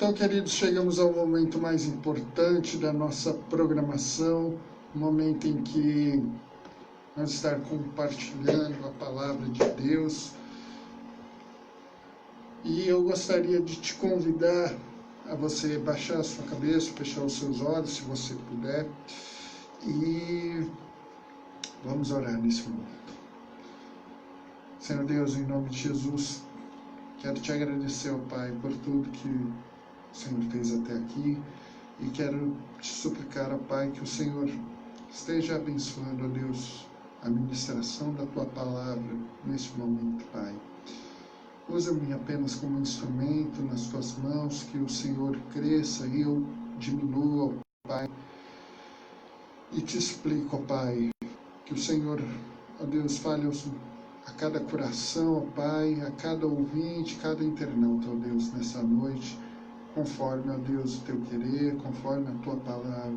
Então, queridos, chegamos ao momento mais importante da nossa programação, o momento em que vamos estar compartilhando a palavra de Deus. E eu gostaria de te convidar a você baixar a sua cabeça, fechar os seus olhos, se você puder, e vamos orar nesse momento. Senhor Deus, em nome de Jesus, quero te agradecer, ó Pai, por tudo que o Senhor fez até aqui, e quero te suplicar, ó Pai, que o Senhor esteja abençoando, ó Deus, a ministração da Tua palavra nesse momento, Pai. Usa-me apenas como instrumento nas Tuas mãos, que o Senhor cresça e eu diminua, ó Pai. E te explico, ó Pai, que o Senhor, ó Deus, fale a cada coração, ó Pai, a cada ouvinte, cada internauta, ó Deus, nessa noite, conforme, ó Deus, o Teu querer, conforme a Tua palavra,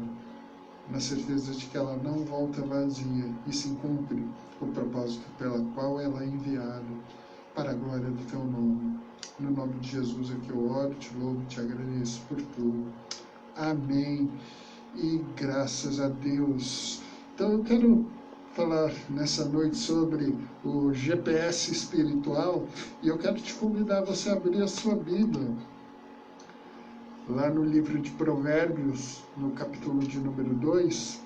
na certeza de que ela não volta vazia e se cumpre o propósito pela qual ela é enviada, para a glória do Teu nome. No nome de Jesus é que eu oro, te louvo, te agradeço por tudo. Amém. E graças a Deus. Então eu quero falar nessa noite sobre o GPS espiritual, e eu quero te convidar a você abrir a sua Bíblia lá no livro de Provérbios, no capítulo de número 2,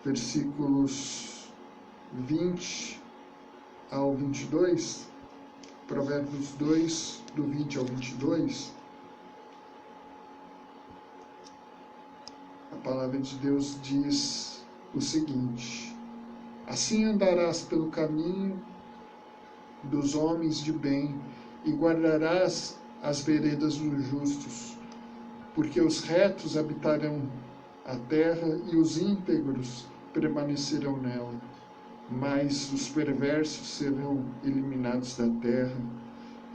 versículos 20 ao 22, Provérbios 2, do 20 ao 22, a palavra de Deus diz o seguinte: assim andarás pelo caminho dos homens de bem e guardarás as veredas dos justos, porque os retos habitarão a terra e os íntegros permanecerão nela, mas os perversos serão eliminados da terra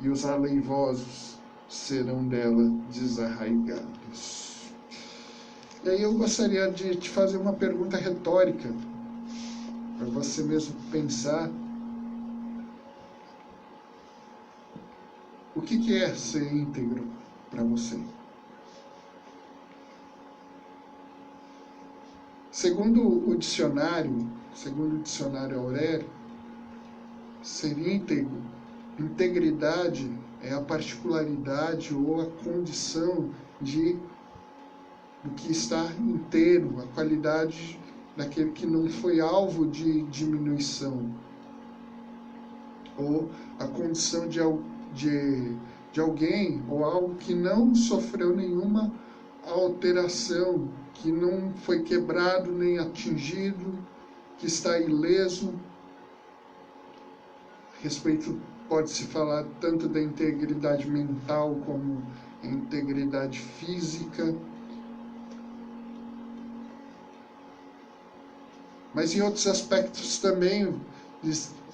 e os aleivosos serão dela desarraigados. E aí eu gostaria de te fazer uma pergunta retórica, para você mesmo pensar. O que é ser íntegro para você? Segundo o dicionário Aurélio, ser íntegro, integridade é a particularidade ou a condição do que está inteiro, a qualidade daquele que não foi alvo de diminuição, ou a condição de alguém ou algo que não sofreu nenhuma alteração, que não foi quebrado nem atingido, que está ileso. A respeito, pode-se falar tanto da integridade mental como a integridade física. Mas em outros aspectos também,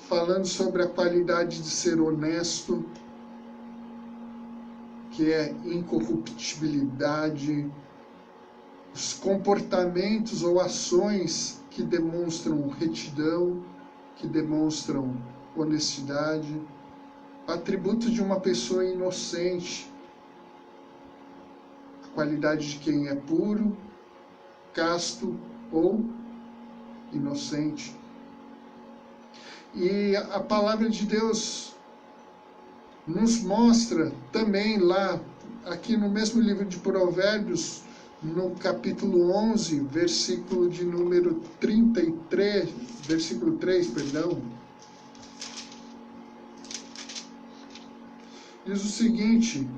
falando sobre a qualidade de ser honesto, que é incorruptibilidade, os comportamentos ou ações que demonstram retidão, que demonstram honestidade, atributos de uma pessoa inocente, a qualidade de quem é puro, casto ou inocente. E a palavra de Deus nos mostra também lá, aqui no mesmo livro de Provérbios, no capítulo 11, versículo de número 33, versículo 3, perdão, diz o seguinte,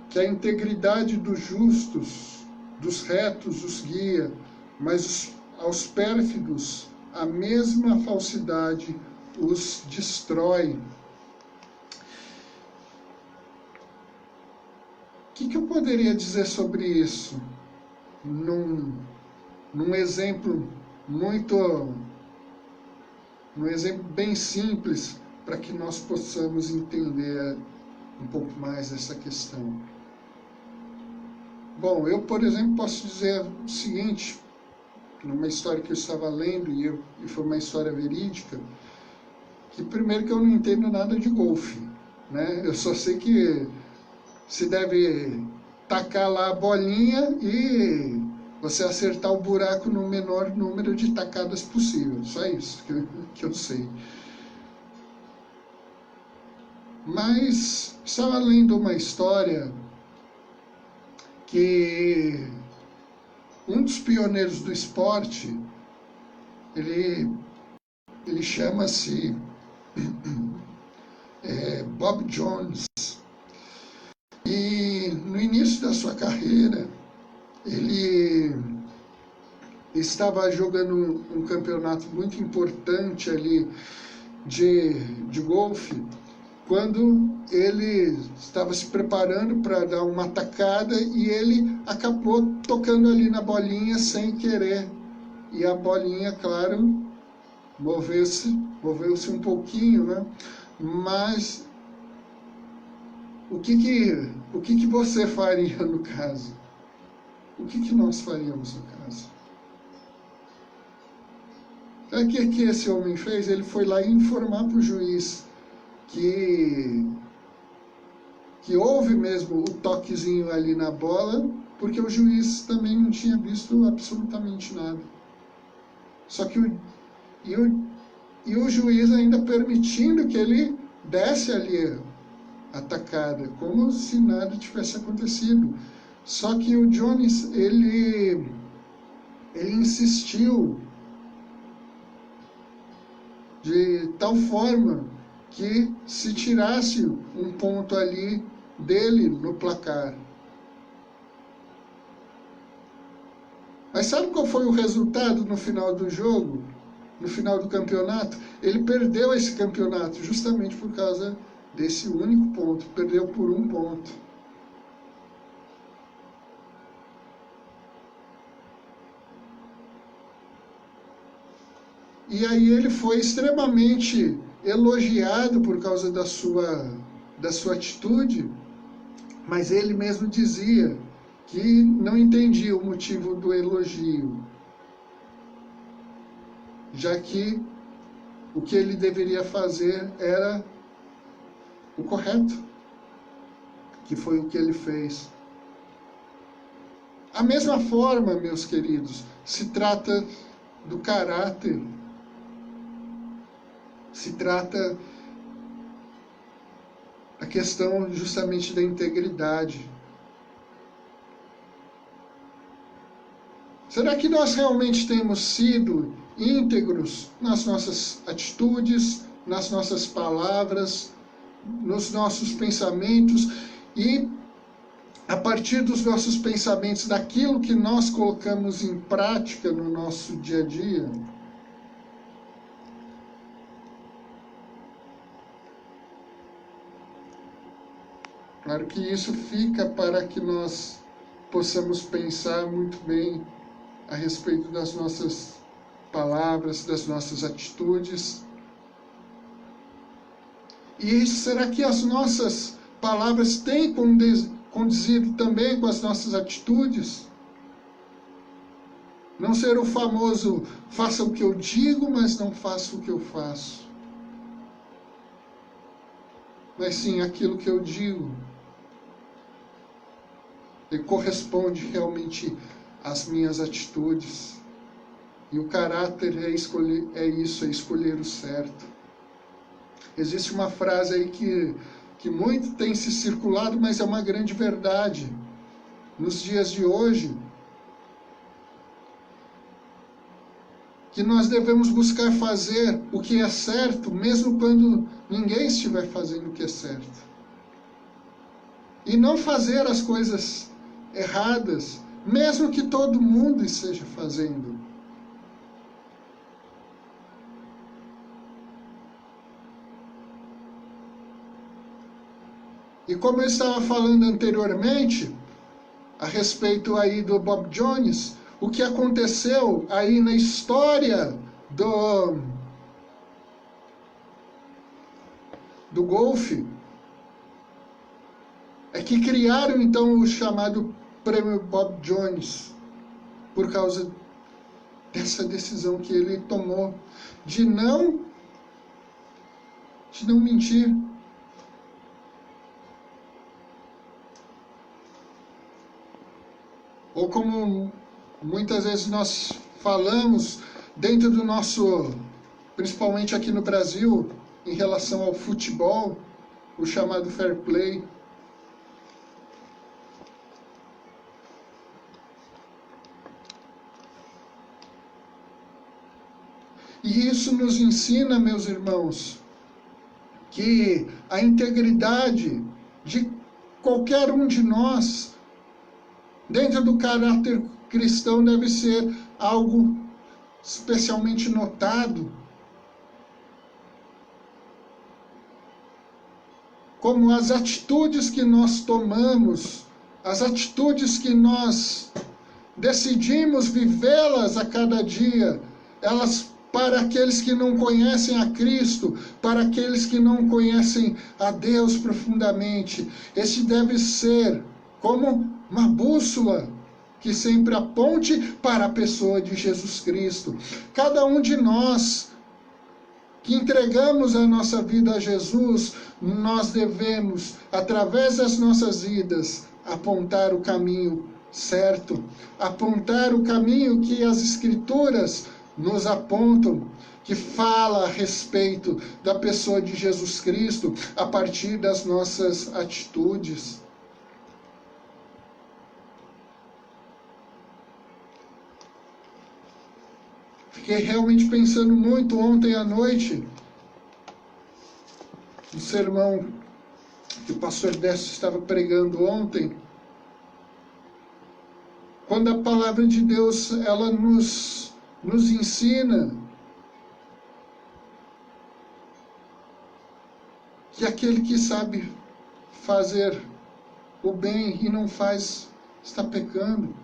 que a integridade dos justos, dos retos os guia, mas aos pérfidos a mesma falsidade os destrói. O que eu poderia dizer sobre isso? Num exemplo bem simples, para que nós possamos entender um pouco mais essa questão. Bom, eu, por exemplo, posso dizer o seguinte, numa história que eu estava lendo, e foi uma história verídica, que primeiro que eu não entendo nada de golfe, né? Eu só sei que se deve tacar lá a bolinha e você acertar o buraco no menor número de tacadas possível. Só isso que eu sei. Mas estava lendo uma história que um dos pioneiros do esporte, ele chama-se Bob Jones. E no início da sua carreira, ele estava jogando um campeonato muito importante ali de golfe, quando ele estava se preparando para dar uma tacada e ele acabou tocando ali na bolinha sem querer. E a bolinha, claro, moveu-se um pouquinho, né? Mas o que você faria no caso? O que nós faríamos no caso? Sabe o que esse homem fez? Ele foi lá informar para o juiz que houve mesmo o toquezinho ali na bola, porque o juiz também não tinha visto absolutamente nada. Só que o juiz ainda permitindo que ele desse ali a tacada, como se nada tivesse acontecido. Só que o Jones, ele insistiu de tal forma que se tirasse um ponto ali dele no placar. Mas sabe qual foi o resultado no final do jogo? No final do campeonato? Ele perdeu esse campeonato justamente por causa desse único ponto. Perdeu por 1 ponto. E aí ele foi extremamente elogiado por causa da sua atitude, mas ele mesmo dizia que não entendia o motivo do elogio, já que o que ele deveria fazer era o correto, que foi o que ele fez. A mesma forma, meus queridos, se trata do caráter, se trata da questão justamente da integridade. Será que nós realmente temos sido íntegros nas nossas atitudes, nas nossas palavras, nos nossos pensamentos e, a partir dos nossos pensamentos, daquilo que nós colocamos em prática no nosso dia a dia? Claro que isso fica para que nós possamos pensar muito bem a respeito das nossas palavras, das nossas atitudes. E será que as nossas palavras têm condizido também com as nossas atitudes? Não ser o famoso, faça o que eu digo, mas não faça o que eu faço. Mas sim aquilo que eu digo. E corresponde realmente às minhas atitudes. E o caráter é escolher o certo. Existe uma frase aí que muito tem se circulado, mas é uma grande verdade. Nos dias de hoje, que nós devemos buscar fazer o que é certo, mesmo quando ninguém estiver fazendo o que é certo. E não fazer as coisas erradas, mesmo que todo mundo esteja fazendo. E como eu estava falando anteriormente, a respeito aí do Bob Jones, o que aconteceu aí na história do golfe é que criaram então o chamado Prêmio Bob Jones, por causa dessa decisão que ele tomou de não mentir. ou como muitas vezes nós falamos dentro do nosso, principalmente aqui no Brasil, em relação ao futebol, o chamado fair play. E isso nos ensina, meus irmãos, que a integridade de qualquer um de nós, dentro do caráter cristão, deve ser algo especialmente notado, como as atitudes que nós tomamos, as atitudes que nós decidimos vivê-las a cada dia, elas, para aqueles que não conhecem a Cristo, para aqueles que não conhecem a Deus profundamente, esse deve ser como uma bússola que sempre aponte para a pessoa de Jesus Cristo. Cada um de nós que entregamos a nossa vida a Jesus, nós devemos, através das nossas vidas, apontar o caminho certo, apontar o caminho que as Escrituras nos apontam, que fala a respeito da pessoa de Jesus Cristo a partir das nossas atitudes. Fiquei realmente pensando muito ontem à noite no sermão que o pastor Décio estava pregando ontem, quando a palavra de Deus ela nos ensina que aquele que sabe fazer o bem e não faz, está pecando.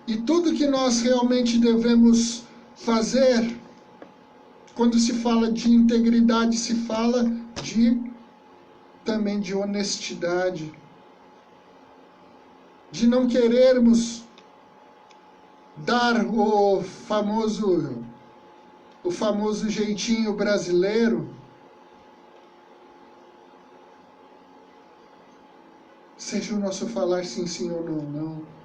E tudo que nós realmente devemos fazer, quando se fala de integridade, se fala também de honestidade, de não querermos dar o famoso jeitinho brasileiro, seja o nosso falar sim, sim ou não, não.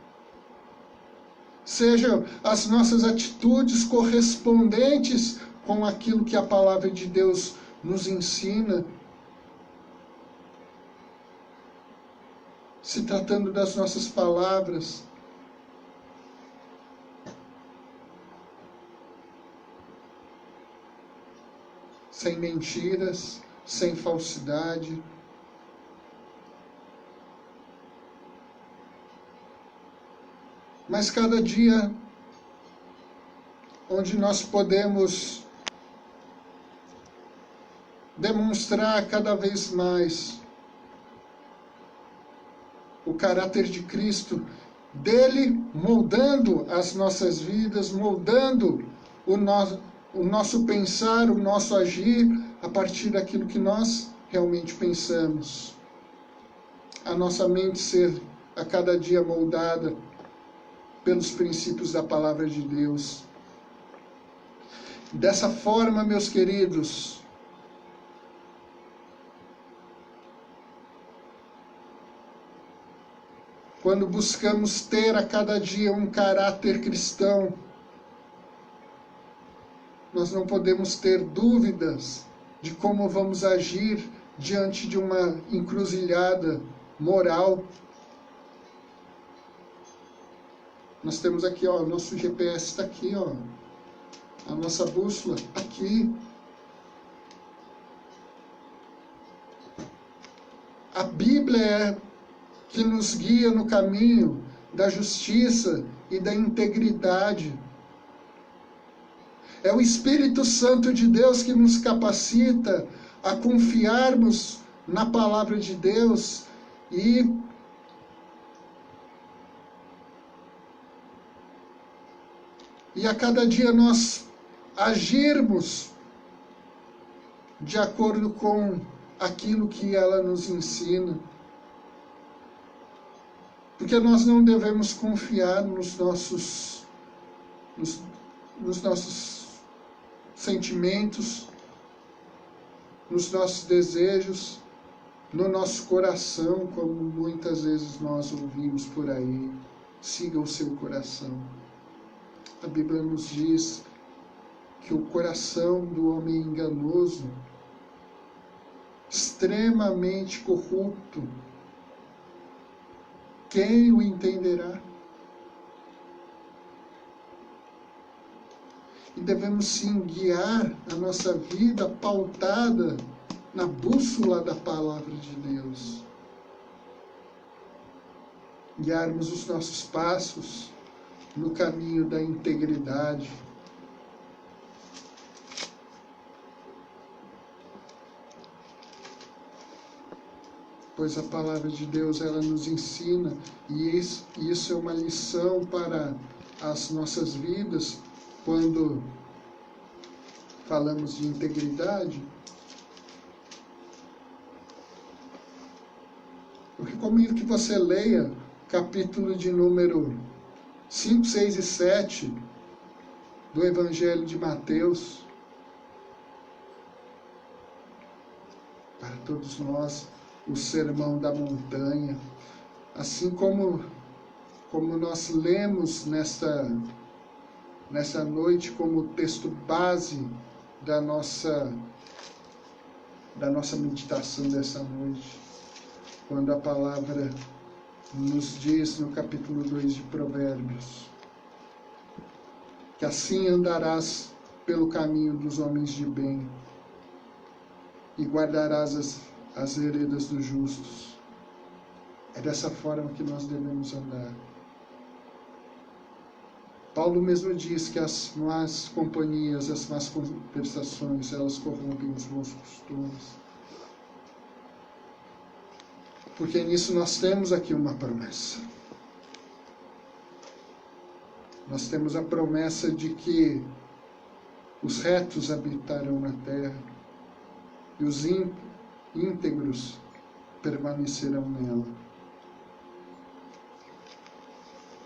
Sejam as nossas atitudes correspondentes com aquilo que a palavra de Deus nos ensina. Se tratando das nossas palavras, sem mentiras, sem falsidade. Mas cada dia onde nós podemos demonstrar cada vez mais o caráter de Cristo, dele moldando as nossas vidas, moldando o nosso pensar, o nosso agir, a partir daquilo que nós realmente pensamos. A nossa mente ser a cada dia moldada pelos princípios da palavra de Deus. Dessa forma, meus queridos, quando buscamos ter a cada dia um caráter cristão, nós não podemos ter dúvidas de como vamos agir diante de uma encruzilhada moral. Nós temos aqui, ó, nosso GPS está aqui, ó, a nossa bússola aqui. A Bíblia é que nos guia no caminho da justiça e da integridade. É o Espírito Santo de Deus que nos capacita a confiarmos na palavra de Deus e a cada dia nós agirmos de acordo com aquilo que ela nos ensina. Porque nós não devemos confiar nos nossos sentimentos, nos nossos desejos, no nosso coração, como muitas vezes nós ouvimos por aí. Siga o seu coração. A Bíblia nos diz que o coração do homem enganoso, extremamente corrupto, quem o entenderá? E devemos sim guiar a nossa vida pautada na bússola da palavra de Deus. Guiarmos os nossos passos no caminho da integridade. Pois a palavra de Deus, ela nos ensina, e isso é uma lição para as nossas vidas, quando falamos de integridade. Eu recomendo que você leia capítulo de número 5, 6 e 7 do Evangelho de Mateus. Para todos nós, o Sermão da Montanha. Assim como nós lemos nesta noite como texto base da nossa meditação dessa noite, quando a palavra nos diz no capítulo 2 de Provérbios, que assim andarás pelo caminho dos homens de bem e guardarás as veredas dos justos. É dessa forma que nós devemos andar. Paulo mesmo diz que as más companhias, as más conversações, elas corrompem os bons costumes. Porque nisso nós temos aqui uma promessa. Nós temos a promessa de que os retos habitarão na terra e os íntegros permanecerão nela.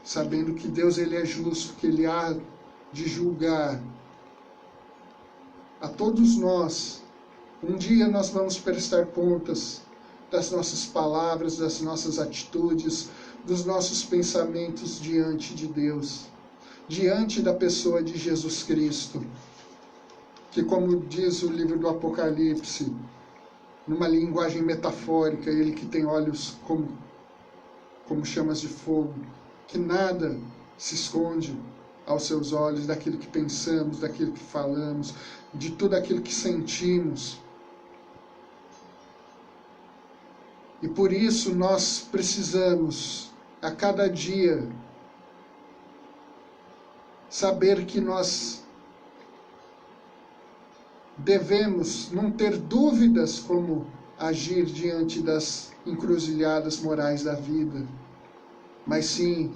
Sabendo que Deus, ele é justo, que ele há de julgar a todos nós. Um dia nós vamos prestar contas das nossas palavras, das nossas atitudes, dos nossos pensamentos diante de Deus, diante da pessoa de Jesus Cristo, que, como diz o livro do Apocalipse, numa linguagem metafórica, ele que tem olhos como chamas de fogo, que nada se esconde aos seus olhos daquilo que pensamos, daquilo que falamos, de tudo aquilo que sentimos. E por isso nós precisamos, a cada dia, saber que nós devemos não ter dúvidas como agir diante das encruzilhadas morais da vida, mas sim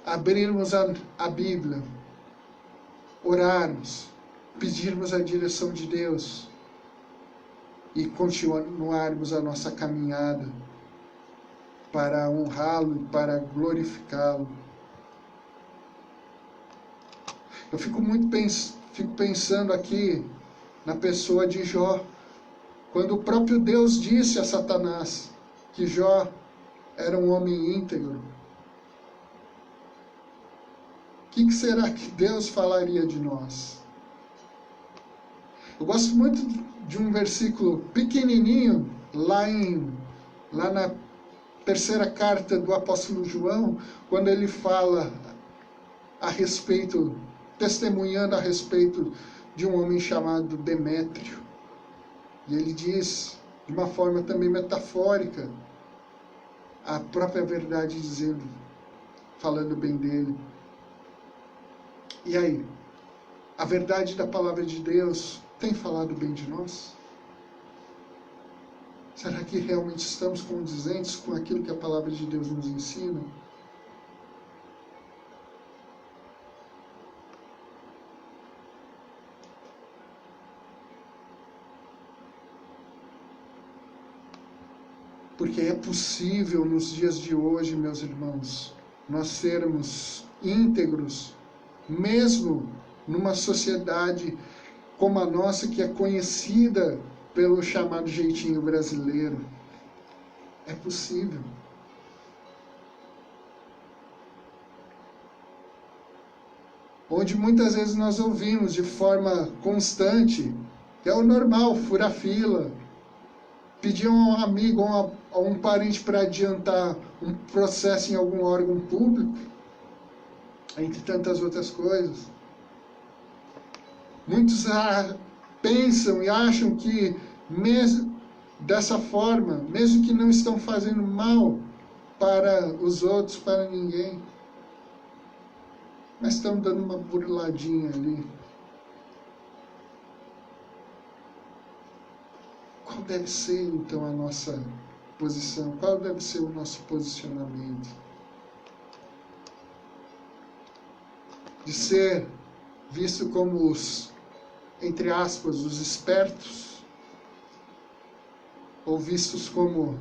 abrirmos a Bíblia, orarmos, pedirmos a direção de Deus e continuarmos a nossa caminhada para honrá-lo e para glorificá-lo. Eu fico pensando aqui na pessoa de Jó, quando o próprio Deus disse a Satanás que Jó era um homem íntegro. O que será que Deus falaria de nós? Eu gosto muito de um versículo pequenininho, lá na terceira carta do apóstolo João, quando ele fala a respeito, testemunhando a respeito de um homem chamado Demétrio. E ele diz, de uma forma também metafórica, a própria verdade dizendo, falando bem dele. E aí, a verdade da palavra de Deus tem falado bem de nós? Será que realmente estamos condizentes com aquilo que a palavra de Deus nos ensina? Porque é possível nos dias de hoje, meus irmãos, nós sermos íntegros, mesmo numa sociedade como a nossa, que é conhecida pelo chamado jeitinho brasileiro. É possível. Onde muitas vezes nós ouvimos de forma constante, que é o normal, furar fila, pedir a um amigo ou a um parente para adiantar um processo em algum órgão público, entre tantas outras coisas. Muitos pensam e acham que mesmo dessa forma, mesmo que não estão fazendo mal para os outros, para ninguém, mas estão dando uma burladinha ali. Qual deve ser então a nossa posição? Qual deve ser o nosso posicionamento? De ser visto como os, entre aspas, os espertos, ou vistos como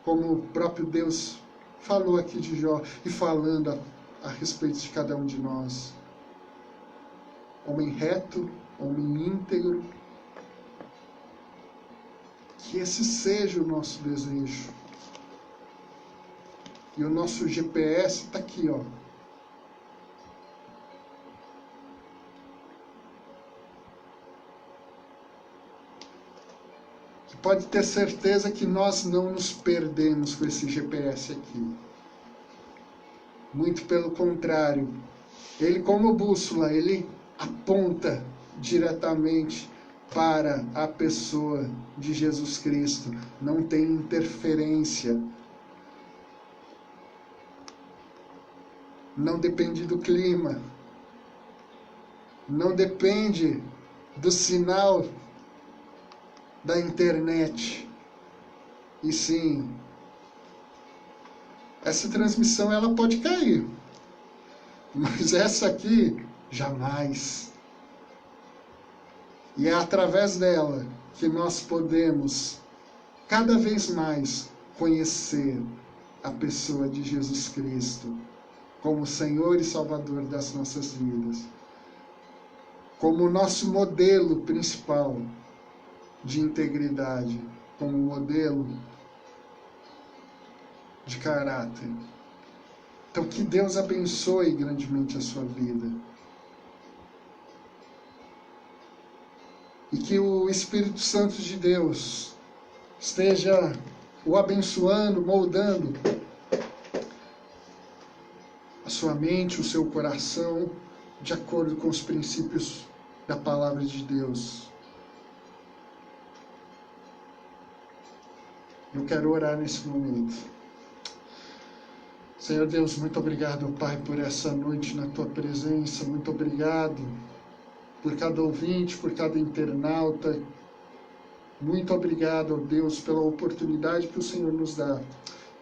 o próprio Deus falou aqui de Jó, e falando a respeito de cada um de nós. Homem reto, homem íntegro. Que esse seja o nosso desejo. E o nosso GPS está aqui, ó. Que pode ter certeza que nós não nos perdemos com esse GPS aqui. Muito pelo contrário. Ele, como bússola, ele aponta diretamente para a pessoa de Jesus Cristo. Não tem interferência. Não depende do clima. Não depende do sinal da internet. E sim, essa transmissão ela pode cair. Mas essa aqui, jamais. E é através dela que nós podemos, cada vez mais, conhecer a pessoa de Jesus Cristo como Senhor e Salvador das nossas vidas. Como o nosso modelo principal de integridade, como modelo de caráter. Então, que Deus abençoe grandemente a sua vida. E que o Espírito Santo de Deus esteja o abençoando, moldando a sua mente, o seu coração, de acordo com os princípios da palavra de Deus. Eu quero orar nesse momento. Senhor Deus, muito obrigado, Pai, por essa noite na Tua presença. Muito obrigado por cada ouvinte, por cada internauta. Muito obrigado, ó Deus, pela oportunidade que o Senhor nos dá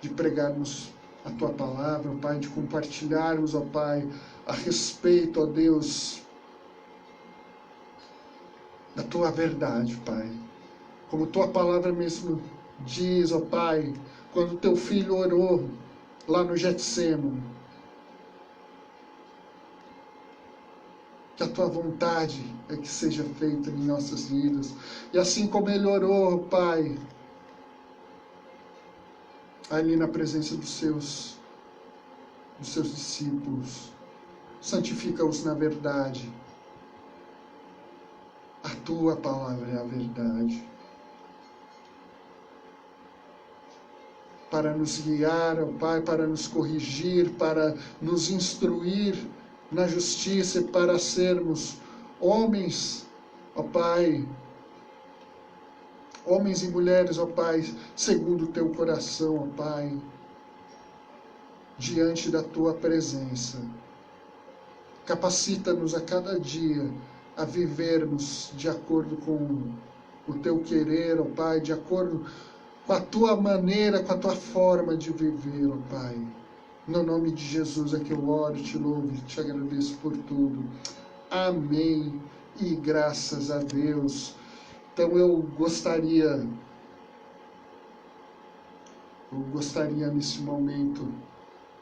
de pregarmos a Tua palavra, ó Pai, de compartilharmos, ó Pai, a respeito, ó Deus, da Tua verdade, Pai. Como Tua palavra mesmo diz, ó Pai, quando Teu Filho orou lá no Getsêmani, que a Tua vontade é que seja feita em nossas vidas. E assim como Ele orou, Pai, ali na presença dos seus discípulos, santifica-os na verdade. A Tua palavra é a verdade. Para nos guiar, ó Pai, para nos corrigir, para nos instruir na justiça e para sermos homens, ó Pai, homens e mulheres, ó Pai, segundo o Teu coração, ó Pai, diante da Tua presença. Capacita-nos a cada dia a vivermos de acordo com o Teu querer, ó Pai, de acordo com a Tua maneira, com a Tua forma de viver, ó Pai. No nome de Jesus é que eu oro, te louvo e te agradeço por tudo. Amém e graças a Deus. Então eu gostaria nesse momento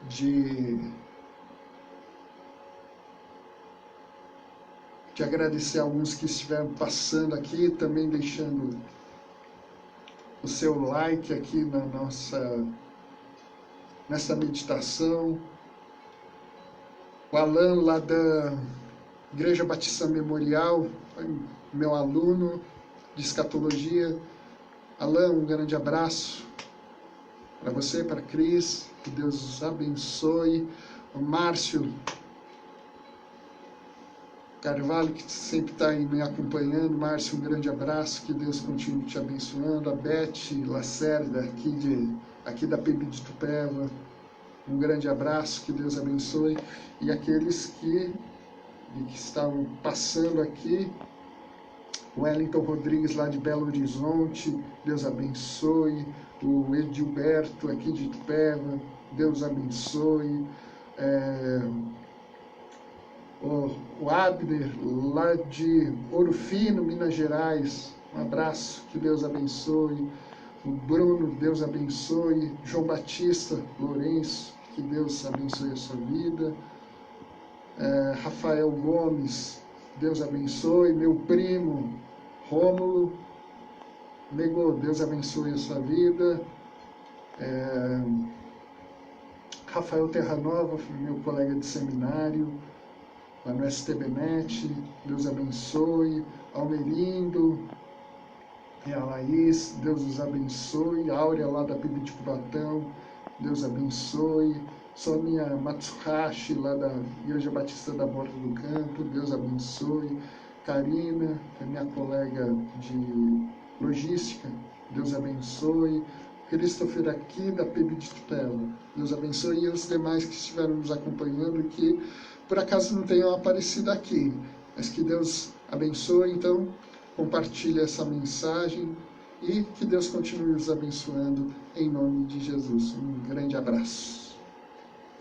de agradecer a alguns que estiveram passando aqui, também deixando o seu like aqui nessa meditação. O Alan, lá da Igreja Batista Memorial, meu aluno de escatologia. Alan, um grande abraço para você, para a Cris, que Deus os abençoe. O Márcio Carvalho, que sempre está aí me acompanhando. Márcio, um grande abraço, que Deus continue te abençoando. A Beth Lacerda, aqui da PIB de Tupéva, um grande abraço, que Deus abençoe. E aqueles que estão passando aqui, o Wellington Rodrigues, lá de Belo Horizonte, Deus abençoe. O Edilberto, aqui de Tupéva, Deus abençoe. O Abner, lá de Ouro Fino, Minas Gerais, um abraço, que Deus abençoe. O Bruno, Deus abençoe. João Batista Lourenço, que Deus abençoe a sua vida. Rafael Gomes, Deus abençoe. Meu primo Rômulo Nego, Deus abençoe a sua vida. Rafael Terranova, meu colega de seminário, lá no STBnet, Deus abençoe. Almerindo e a Laís, Deus os abençoe. Áurea, lá da PIB de Cubatão, Deus abençoe. Sônia Matsuhashi, lá da Igreja Batista da Borda do Canto, Deus abençoe. Karina, que é minha colega de logística, Deus abençoe. Christopher, aqui da PIB de Tupéva, Deus abençoe. E os demais que estiveram nos acompanhando e que por acaso não tenham aparecido aqui, mas que Deus abençoe. Então, compartilhe essa mensagem e que Deus continue os abençoando em nome de Jesus. Um grande abraço.